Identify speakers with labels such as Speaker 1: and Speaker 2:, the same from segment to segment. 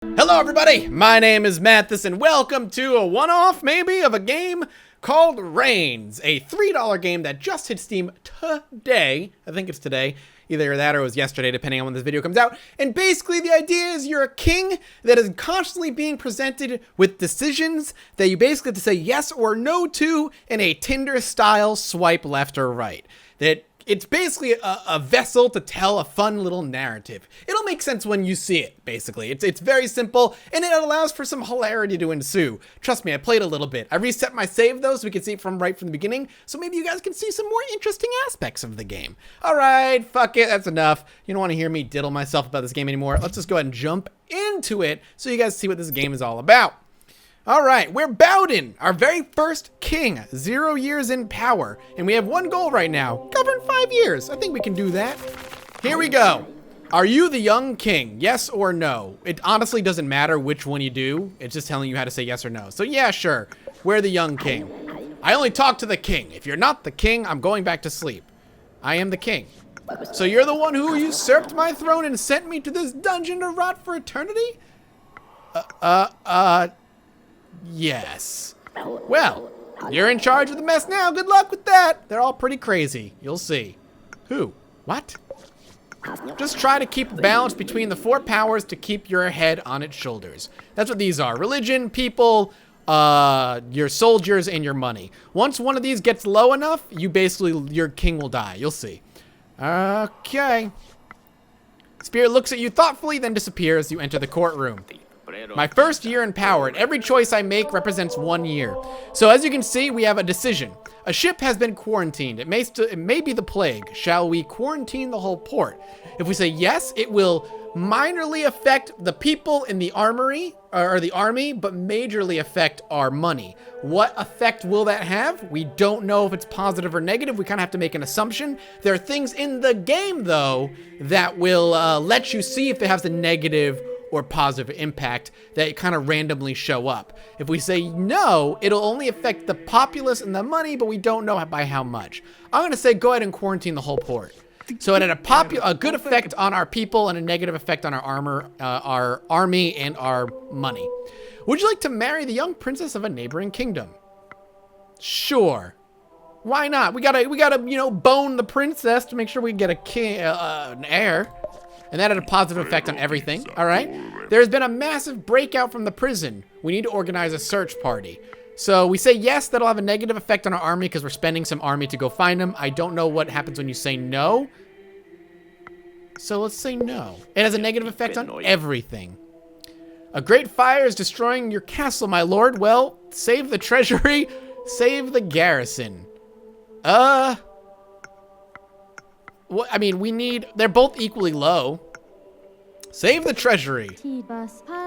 Speaker 1: Hello everybody, my name is Mathis and welcome to a one-off maybe of a game called Reigns, a $3 game that just hit Steam today. I think it's today. Either that or it was yesterday, depending on when this video comes out. And basically the idea is you're a king that is constantly being presented with decisions that you basically have to say yes or no to in a Tinder-style swipe left or right. That it's basically a vessel to tell a fun little narrative. It'll make sense when you see it, basically. It's very simple, and it allows for some hilarity to ensue. Trust me, I played a little bit. I reset my save, though, so we can see it from the beginning, so maybe you guys can see some more interesting aspects of the game. All right, fuck it, that's enough. You don't want to hear me diddle myself about this game anymore. Let's just go ahead and jump into it so you guys see what this game is all about. All right, we're Bowden, our very first king, 0 years in power. And we have one goal right now, govern 5 years. I think we can do that. Here we go. Are you the young king? Yes or no? It honestly doesn't matter which one you do. It's just telling you how to say yes or no. So yeah, sure, we're the young king. I only talk to the king. If you're not the king, I'm going back to sleep. I am the king. So you're the one who usurped my throne and sent me to this dungeon to rot for eternity? Yes. Well, you're in charge of the mess now. Good luck with that. They're all pretty crazy. You'll see. Who? What? Just try to keep balance between the 4 powers to keep your head on its shoulders. That's what these are. Religion, people, your soldiers, and your money. Once one of these gets low enough, your king will die. You'll see. Okay. Spirit looks at you thoughtfully, then disappears. You enter the courtroom. My first year in power, and every choice I make represents 1 year. So as you can see, we have a decision. A ship has been quarantined. It may be the plague. Shall we quarantine the whole port? If we say yes, it will minorly affect the people in the armory, or the army, but majorly affect our money. What effect will that have? We don't know if it's positive or negative. We kind of have to make an assumption. There are things in the game, though, that will let you see if it has a negative or positive impact that kind of randomly show up. If we say no, it'll only affect the populace and the money, but we don't know by how much. I'm gonna say go ahead and quarantine the whole port. So it had a good effect on our people and a negative effect on our army and our money. Would you like to marry the young princess of a neighboring kingdom? Sure. Why not? We gotta, you know, bone the princess to make sure we get an heir. And that had a positive effect on everything, all right? There's been a massive breakout from the prison. We need to organize a search party. So we say yes, that'll have a negative effect on our army because we're spending some army to go find them. I don't know what happens when you say no. So let's say no. It has a negative effect on everything. A great fire is destroying your castle, my lord. Well, save the treasury, save the garrison. Well, I mean, they're both equally low. Save the treasury.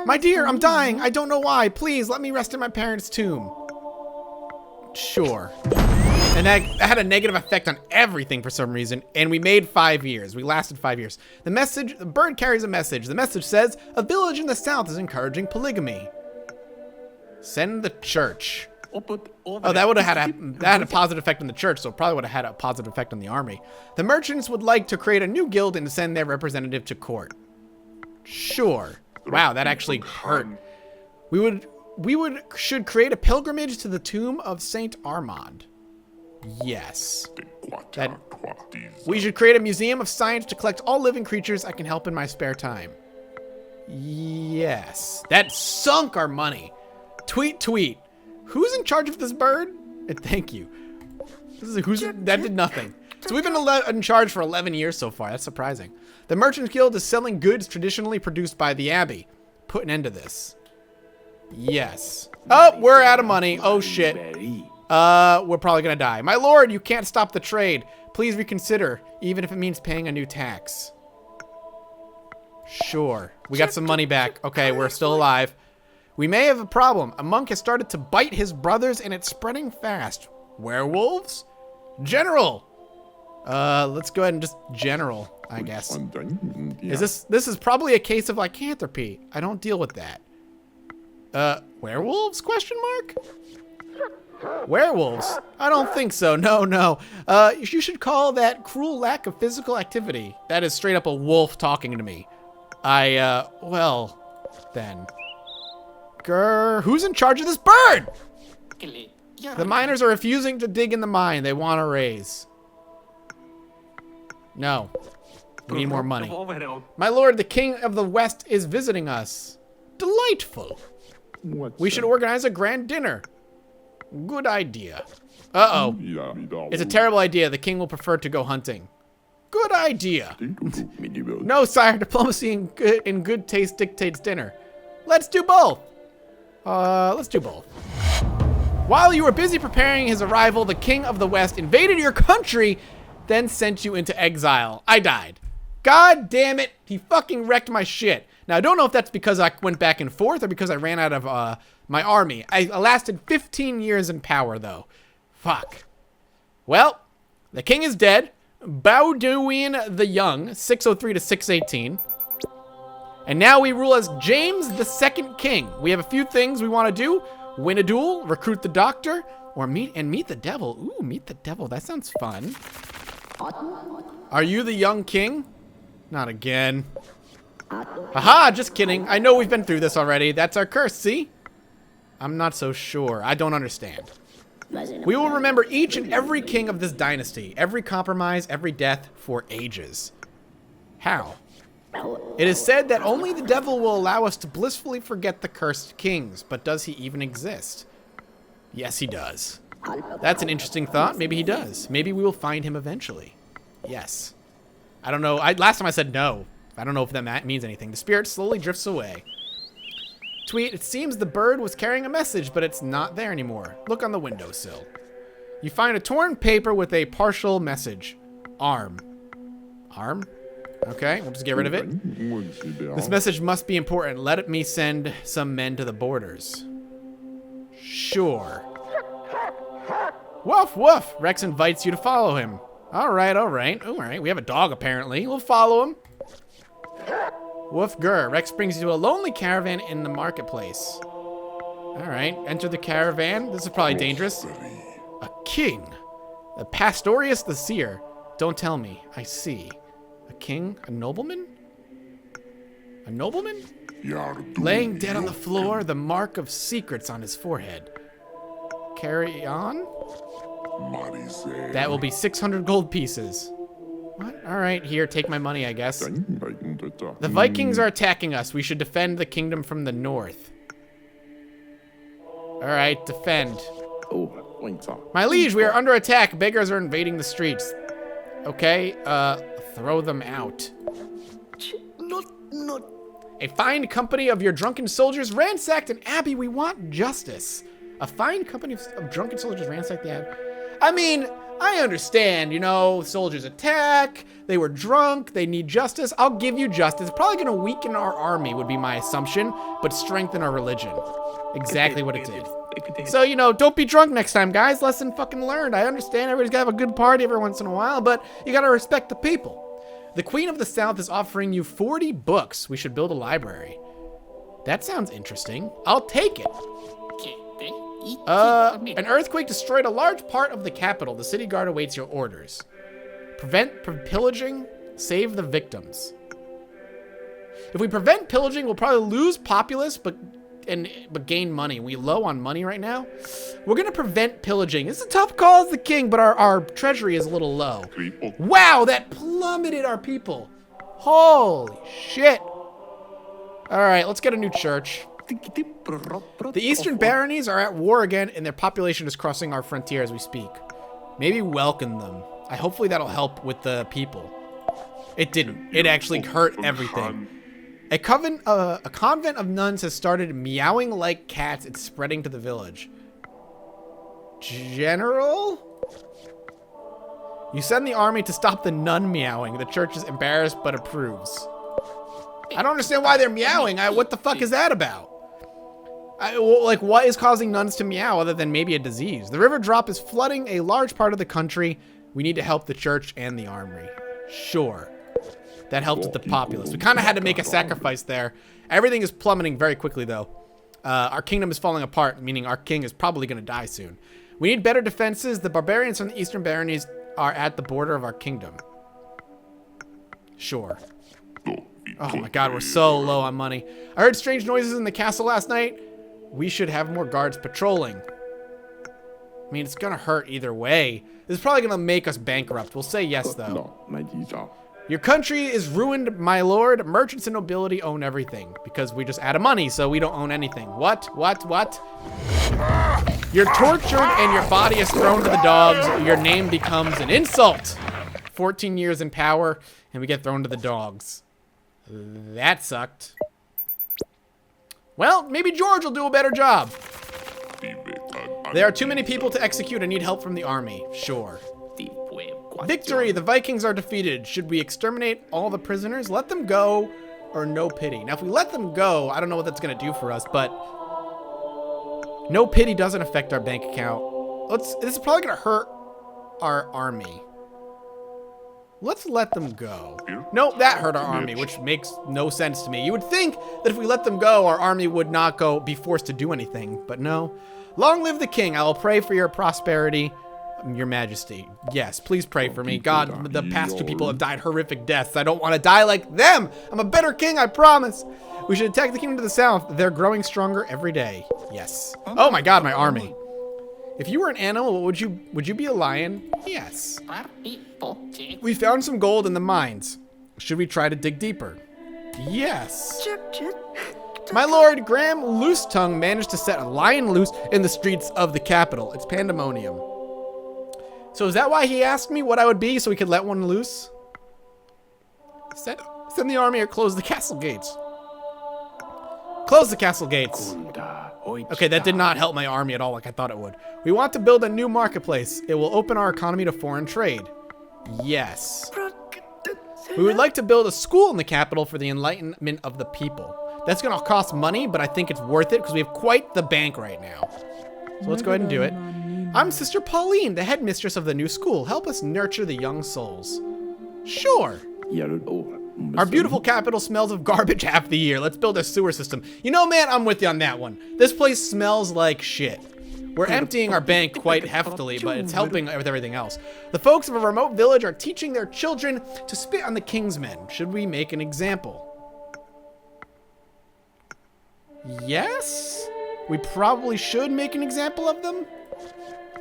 Speaker 1: My dear, I'm dying. I don't know why. Please, let me rest in my parents' tomb. Sure. And that had a negative effect on everything for some reason. And we made 5 years. We lasted 5 years. The bird carries a message. The message says, a village in the south is encouraging polygamy. Send the church. Oh, that would have had a positive effect on the church, so it probably would have had a positive effect on the army. The merchants would like to create a new guild and send their representative to court. Sure. Wow, that actually hurt. We should create a pilgrimage to the tomb of Saint Armand. Yes. We should create a museum of science to collect all living creatures I can help in my spare time. Yes. That sunk our money. Tweet, tweet. Who's in charge of this bird? Thank you. That did nothing. So we've been in charge for 11 years so far. That's surprising. The Merchants Guild is selling goods traditionally produced by the Abbey. Put an end to this. Yes. Oh, we're out of money. Oh, shit. We're probably gonna die. My lord, you can't stop the trade. Please reconsider, even if it means paying a new tax. Sure. We got some money back. Okay, we're still alive. We may have a problem. A monk has started to bite his brothers and it's spreading fast. Werewolves? General! Let's go ahead and just general, I guess. This is probably a case of lycanthropy. I don't deal with that. Werewolves? Question mark? Werewolves? I don't think so. No. You should call that cruel lack of physical activity. That is straight up a wolf talking to me. Well, then. Grr, who's in charge of this bird? The miners are refusing to dig in the mine. They want a raise. No. We need more money. My lord, the king of the west is visiting us. Delightful. We should organize a grand dinner. Good idea. Uh-oh. It's a terrible idea. The king will prefer to go hunting. Good idea. No, sire. Diplomacy in good taste dictates dinner. Let's do both. Let's do both. While you were busy preparing his arrival, the king of the west invaded your country, then sent you into exile. I died. God damn it. He fucking wrecked my shit. Now, I don't know if that's because I went back and forth or because I ran out of my army. I lasted 15 years in power, though. Fuck. Well, the king is dead. Baudouin the Young, 603 to 618. And now we rule as James the Second King. We have a few things we want to do. Win a duel, recruit the doctor, or meet the devil. Ooh, meet the devil. That sounds fun. Are you the young king? Not again. Haha, just kidding. I know we've been through this already. That's our curse, see? I'm not so sure. I don't understand. We will remember each and every king of this dynasty, every compromise, every death for ages. How? It is said that only the devil will allow us to blissfully forget the cursed kings, but does he even exist? Yes, he does. That's an interesting thought. Maybe he does. Maybe we will find him eventually. Yes. I don't know. Last time I said no. I don't know if that means anything. The spirit slowly drifts away. Tweet, it seems the bird was carrying a message, but it's not there anymore. Look on the windowsill. You find a torn paper with a partial message. Arm. Arm? Okay, we'll just get rid of it. This message must be important. Let me send some men to the borders. Sure. Woof, woof. Rex invites you to follow him. All right, all right. All right, we have a dog apparently. We'll follow him. Woof gur. Rex brings you to a lonely caravan in the marketplace. All right, enter the caravan. This is probably dangerous. A king. The Pastorius the Seer. Don't tell me. I see. A king? A nobleman? A nobleman? Laying dead on the floor, the mark of secrets on his forehead. Carry on? That will be 600 gold pieces. What? All right, here, take my money, I guess. The Vikings are attacking us. We should defend the kingdom from the north. All right, defend. My liege, we are under attack. Beggars are invading the streets. Okay, throw them out. A fine company of your drunken soldiers ransacked an abbey. We want justice. A fine company of drunken soldiers ransacked the abbey. I mean, I understand, you know, soldiers attack, they were drunk, they need justice. I'll give you justice. It's probably gonna weaken our army would be my assumption, but strengthen our religion. Exactly what it did. So, you know, don't be drunk next time, guys. Lesson fucking learned. I understand everybody's gotta have a good party every once in a while, but you gotta respect the people. The Queen of the South is offering you 40 books. We should build a library. That sounds interesting. I'll take it. An earthquake destroyed a large part of the capital. The city guard awaits your orders. Prevent pillaging, save the victims. If we prevent pillaging, we'll probably lose populace, but gain money. We low on money right now. We're gonna prevent pillaging. It's a tough call as the king, but our treasury is a little low. Wow, that plummeted our people. Holy shit. All right, let's get a new church. The Eastern Baronies are at war again, and their population is crossing our frontier as we speak. Maybe welcome them. Hopefully that'll help with the people. It didn't. It actually hurt everything. A convent of nuns has started meowing like cats. It's spreading to the village. General? You send the army to stop the nun meowing. The church is embarrassed but approves. I don't understand why they're meowing. What the fuck is that about? Like, what is causing nuns to meow other than maybe a disease? The river drop is flooding a large part of the country. We need to help the church and the armory. Sure. That helped with the populace. We kind of had to make a sacrifice there. Everything is plummeting very quickly, though. Our kingdom is falling apart, meaning our king is probably going to die soon. We need better defenses. The barbarians from the Eastern Baronies are at the border of our kingdom. Sure. Oh my god, we're so low on money. I heard strange noises in the castle last night. We should have more guards patrolling. I mean, it's gonna hurt either way. This is probably gonna make us bankrupt. We'll say yes, though. Your country is ruined, my lord. Merchants and nobility own everything because we just added money, so we don't own anything. What? You're tortured and your body is thrown to the dogs. Your name becomes an insult. 14 years in power, and we get thrown to the dogs. That sucked. Well, maybe George will do a better job. There are too many people to execute. I need help from the army. Sure. Victory! The Vikings are defeated. Should we exterminate all the prisoners? Let them go or no pity? Now, if we let them go, I don't know what that's going to do for us, but no pity doesn't affect our bank account. This is probably going to hurt our army. Let's let them go. Nope, that hurt our army, which makes no sense to me. You would think that if we let them go, our army would not be forced to do anything, but no. Long live the king. I will pray for your prosperity, your majesty. Yes, please pray for me. God, the past 2 people have died horrific deaths. I don't want to die like them. I'm a better king, I promise. We should attack the kingdom to the south. They're growing stronger every day. Yes. Oh my god, my army. If you were an animal, would you be a lion? Yes. We found some gold in the mines. Should we try to dig deeper? Yes. My lord, Graham Loosetongue managed to set a lion loose in the streets of the capital. It's pandemonium. So is that why he asked me what I would be so we could let one loose? Send the army or close the castle gates. Close the castle gates. Okay, that did not help my army at all like I thought it would. We want to build a new marketplace. It will open our economy to foreign trade. Yes. We would like to build a school in the capital for the enlightenment of the people. That's going to cost money, but I think it's worth it because we have quite the bank right now. So let's go ahead and do it. I'm Sister Pauline, the headmistress of the new school. Help us nurture the young souls. Sure. Our beautiful capital smells of garbage half the year. Let's build a sewer system. You know, man, I'm with you on that one. This place smells like shit. We're emptying our bank quite heftily, but it's helping with everything else. The folks of a remote village are teaching their children to spit on the king's men. Should we make an example? Yes? We probably should make an example of them.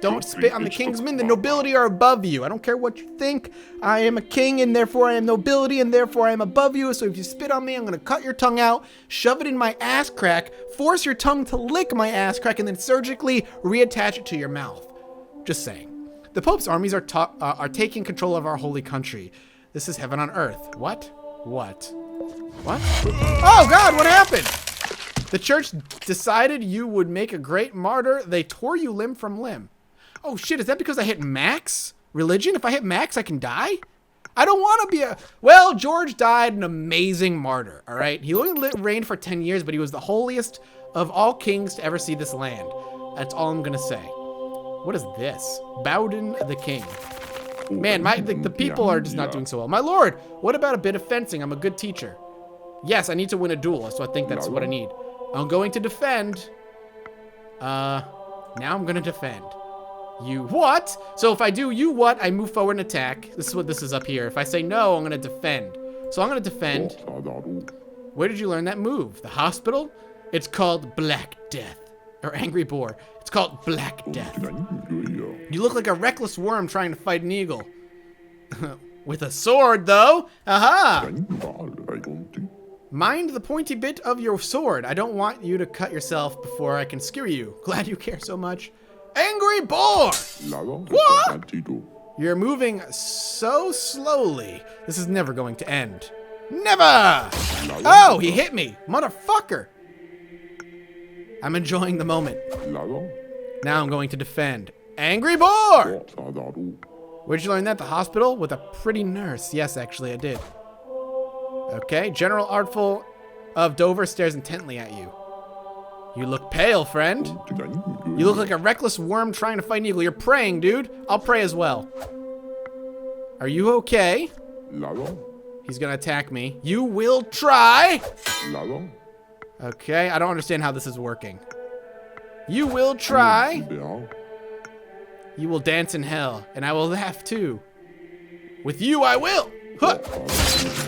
Speaker 1: Don't spit on the king's men. The nobility are above you. I don't care what you think. I am a king, and therefore I am nobility, and therefore I am above you. So if you spit on me, I'm going to cut your tongue out, shove it in my ass crack, force your tongue to lick my ass crack, and then surgically reattach it to your mouth. Just saying. The Pope's armies are taking control of our holy country. This is heaven on earth. What? What? Oh, God, what happened? The church decided you would make a great martyr. They tore you limb from limb. Oh shit, is that because I hit max religion? If I hit max, I can die? I don't want to be well, George died an amazing martyr, all right? He only reigned for 10 years, but he was the holiest of all kings to ever see this land. That's all I'm going to say. What is this? Bowden the king. Man, the people are just not doing so well. My lord, what about a bit of fencing? I'm a good teacher. Yes, I need to win a duel, so I think that's what I need. I'm going to defend. Now I'm going to defend. You what? So if I do you what, I move forward and attack. This is what this is up here. If I say no, I'm going to defend. So I'm going to defend. Where did you learn that move? The hospital? It's called Black Death. Or Angry Boar. It's called Black Death. You look like a reckless worm trying to fight an eagle. With a sword, though. Aha! Mind the pointy bit of your sword. I don't want you to cut yourself before I can skewer you. Glad you care so much. Angry Boar! What? You're moving so slowly. This is never going to end. Never! Oh, he hit me. Motherfucker. I'm enjoying the moment. Now I'm going to defend. Angry Boar! Where'd you learn that? The hospital? With a pretty nurse. Yes, actually, I did. Okay, General Artful of Dover stares intently at you. You look pale, friend. You look like a reckless worm trying to fight an eagle. You're praying, dude. I'll pray as well. Are you okay? He's gonna attack me. You will try. Okay, I don't understand how this is working. You will try. You will dance in hell, and I will laugh too. With you, I will. Huh.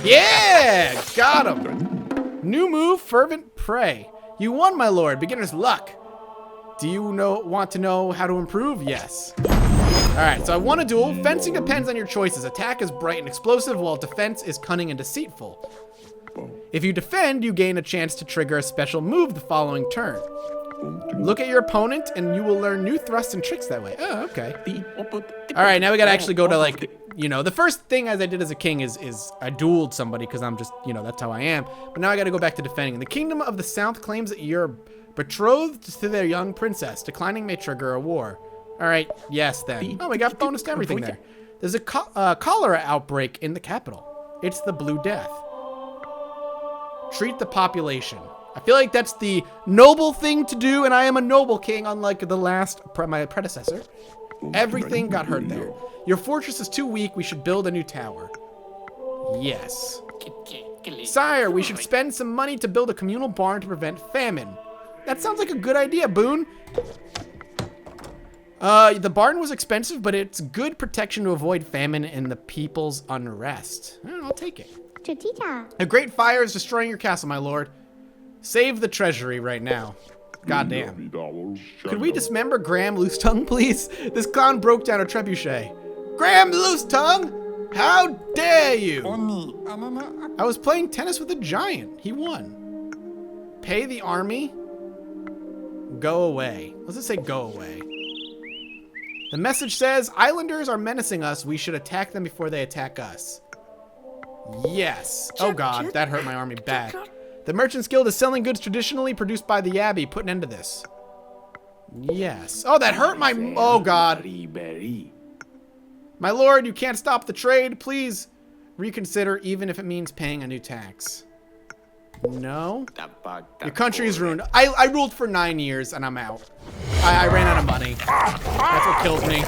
Speaker 1: Yeah, got him. New move, Fervent Prey. You won, my lord. Beginner's luck. Do you want to know how to improve? Yes. All right, so I won a duel. Fencing depends on your choices. Attack is bright and explosive, while defense is cunning and deceitful. If you defend, you gain a chance to trigger a special move the following turn. Look at your opponent, and you will learn new thrusts and tricks that way. Oh, okay. All right, now we gotta actually go to, like, you know, the first thing as I did as a king is I dueled somebody because I'm just, you know, that's how I am. But now I gotta go back to defending. The Kingdom of the South claims that you're betrothed to their young princess. Declining may trigger a war. All right, yes then. Oh, we got bonus to everything there. There's a cholera outbreak in the capital. It's the Blue Death. Treat the population. I feel like that's the noble thing to do, and I am a noble king, unlike my predecessor. Everything got hurt there. Your fortress is too weak. We should build a new tower. Yes. Sire, we should spend some money to build a communal barn to prevent famine. That sounds like a good idea, Boone. The barn was expensive, but it's good protection to avoid famine and the people's unrest. I'll take it. A great fire is destroying your castle, my lord. Save the treasury right now. Goddamn. Could we dismember Graham Loose Tongue, please? This clown broke down a trebuchet. Graham Loose Tongue? How dare you? I was playing tennis with a giant. He won. Pay the army. Go away. Let's just say go away. The message says, Islanders are menacing us. We should attack them before they attack us. Yes. Oh god, that hurt my army bad. The Merchants Guild is selling goods traditionally produced by the Abbey. Put an end to this. Yes. Oh, that hurt my... Oh god. My lord, you can't stop the trade. Please reconsider, even if it means paying a new tax. No. Your country is ruined. I ruled for 9 years and I'm out. I ran out of money. That's what kills me.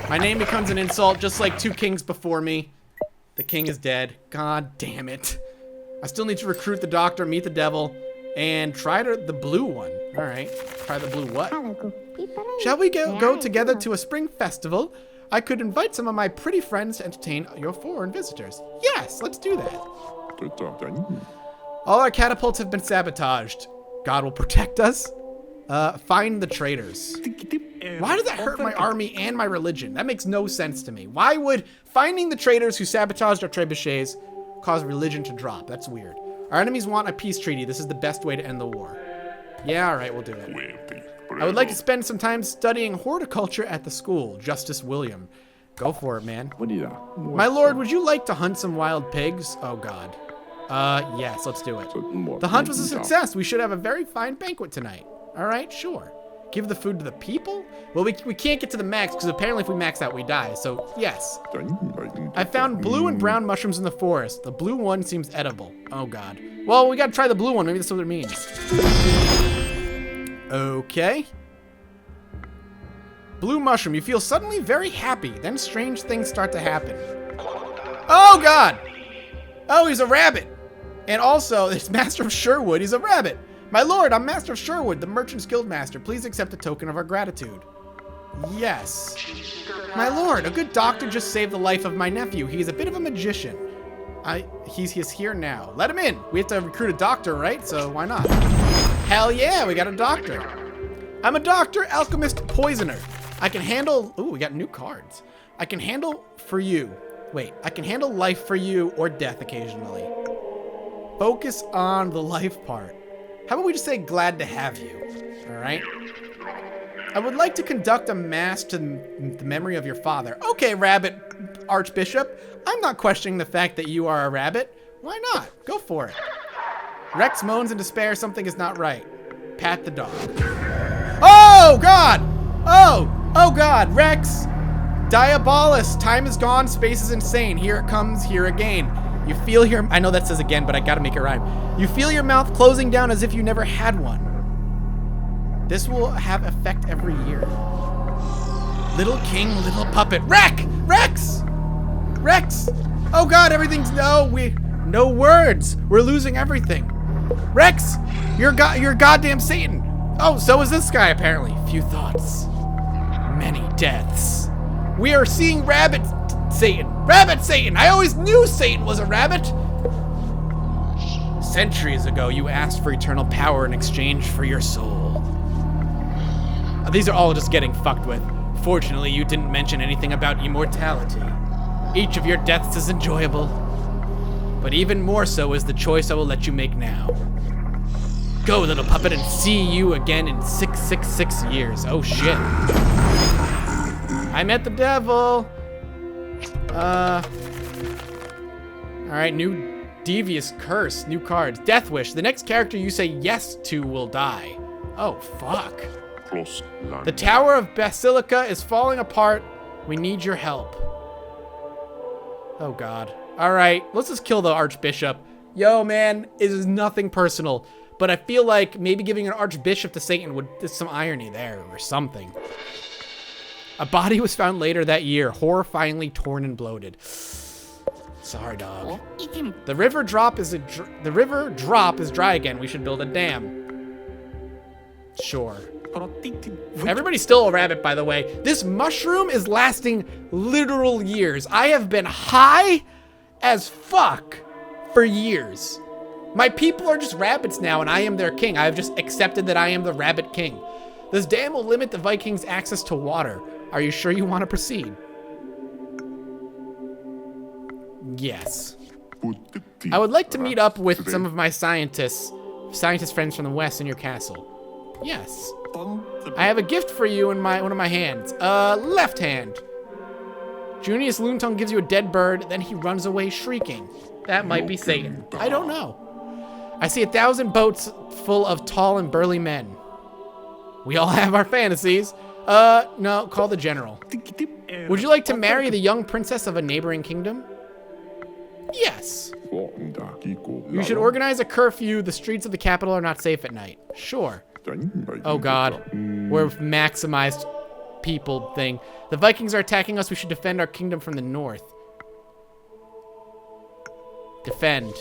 Speaker 1: My name becomes an insult, just like 2 kings before me. The king is dead. God damn it. I still need to recruit the doctor, meet the devil, and try the blue one. All right. Try the blue what? Shall we go together to a spring festival? I could invite some of my pretty friends to entertain your foreign visitors. Yes, let's do that. All our catapults have been sabotaged. God will protect us. Find the traitors. Why does that hurt my army and my religion? That makes no sense to me. Why would finding the traitors who sabotaged our trebuchets cause religion to drop? That's weird. Our enemies want a peace treaty. This is the best way to end the war. Yeah, all right, we'll do it. I would like to spend some time studying horticulture at the school. Justice William. Go for it, man. My lord, would you like to hunt some wild pigs? Oh, God. Yes, let's do it. The hunt was a success. We should have a very fine banquet tonight. All right, sure. Give the food to the people? Well, we can't get to the max because apparently if we max out, we die. So, yes. I found blue and brown mushrooms in the forest. The blue one seems edible. Oh, God. Well, we got to try the blue one. Maybe that's what it means. Okay. Blue mushroom. You feel suddenly very happy. Then strange things start to happen. Oh, God. Oh, he's a rabbit. And also, it's Master of Sherwood. He's a rabbit. My lord, I'm Master of Sherwood, the Merchants Guild Master. Please accept a token of our gratitude. Yes. My lord, a good doctor just saved the life of my nephew. He's a bit of a magician. He's here now. Let him in. We have to recruit a doctor, right? So why not? Hell yeah, we got a doctor. I'm a doctor, alchemist, poisoner. I can handle... Ooh, we got new cards. I can handle for you. Wait, I can handle life for you or death occasionally. Focus on the life part. How about we just say glad to have you? All right. I would like to conduct a mass to the memory of your father. Okay, rabbit archbishop. I'm not questioning the fact that you are a rabbit. Why not? Go for it. Rex moans in despair. Something is not right. Pat the dog. Oh, God. Oh, God. Rex. Diabolus. Time is gone. Space is insane. Here it comes. Here again. You feel your... I know that says again, but I gotta make it rhyme. You feel your mouth closing down as if you never had one. This will have effect every year. Little king, little puppet. Rex! Oh God, everything's... No words. We're losing everything. Rex, you're goddamn Satan. Oh, so is this guy apparently. Few thoughts, many deaths. We are seeing rabbit Satan. Rabbit Satan! I always knew Satan was a rabbit! Centuries ago, you asked for eternal power in exchange for your soul. These are all just getting fucked with. Fortunately, you didn't mention anything about immortality. Each of your deaths is enjoyable, but even more so is the choice I will let you make now. Go, little puppet, and see you again in 666 years. Oh, shit. I met the devil. Alright, new devious curse, new cards. Death Wish. The next character you say yes to will die. Oh, fuck. The Tower of Basilica is falling apart. We need your help. Oh, God. Alright, let's just kill the Archbishop. Yo, man, it is nothing personal. But I feel like maybe giving an Archbishop to Satan would... There's some irony there or something. A body was found later that year, horrifyingly torn and bloated. Sorry, dog. The river drop is dry again. We should build a dam. Sure. Everybody's still a rabbit, by the way. This mushroom is lasting literal years. I have been high as fuck for years. My people are just rabbits now, and I am their king. I have just accepted that I am the rabbit king. This dam will limit the Vikings' access to water. Are you sure you want to proceed? Yes. I would like to meet up with some of my scientist friends from the west in your castle. Yes. I have a gift for you in one of my hands. Left hand. Junius Loontongue gives you a dead bird, then he runs away shrieking. That might be Satan. I don't know. I see 1,000 boats full of tall and burly men. We all have our fantasies. No, call the general. Would you like to marry the young princess of a neighboring kingdom? Yes. You should organize a curfew. The streets of the capital are not safe at night. Sure. Oh, God. We're maximized people thing. The Vikings are attacking us. We should defend our kingdom from the north. Defend.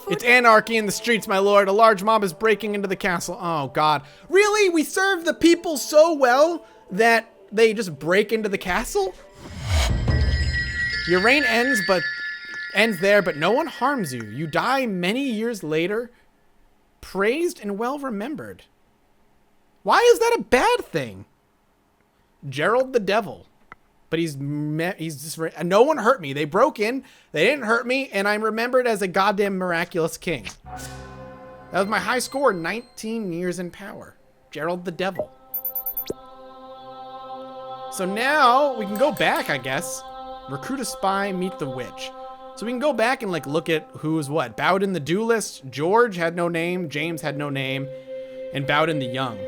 Speaker 1: It's anarchy in the streets, my lord. A large mob is breaking into the castle. Oh, God. Really? We serve the people so well that they just break into the castle? Your reign ends there, but no one harms you. You die many years later, praised and well remembered. Why is that a bad thing? Gerald the Devil. But he's just, no one hurt me. They broke in, they didn't hurt me, and I'm remembered as a goddamn miraculous king. That was my high score, 19 years in power. Gerald the Devil. So now we can go back, I guess. Recruit a spy, meet the witch. So we can go back and like look at who's what. Bowden the duelist, George had no name, James had no name, and Bowden the young.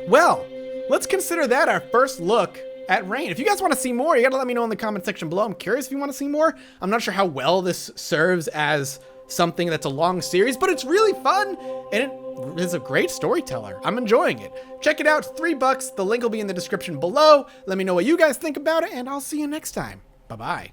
Speaker 1: Well, let's consider that our first look at Reign. If you guys want to see more, you gotta let me know in the comment section below. I'm curious if you want to see more. I'm not sure how well this serves as something that's a long series, but it's really fun, and it is a great storyteller. I'm enjoying it. Check it out, it's $3. The link will be in the description below. Let me know what you guys think about it, and I'll see you next time. Bye-bye.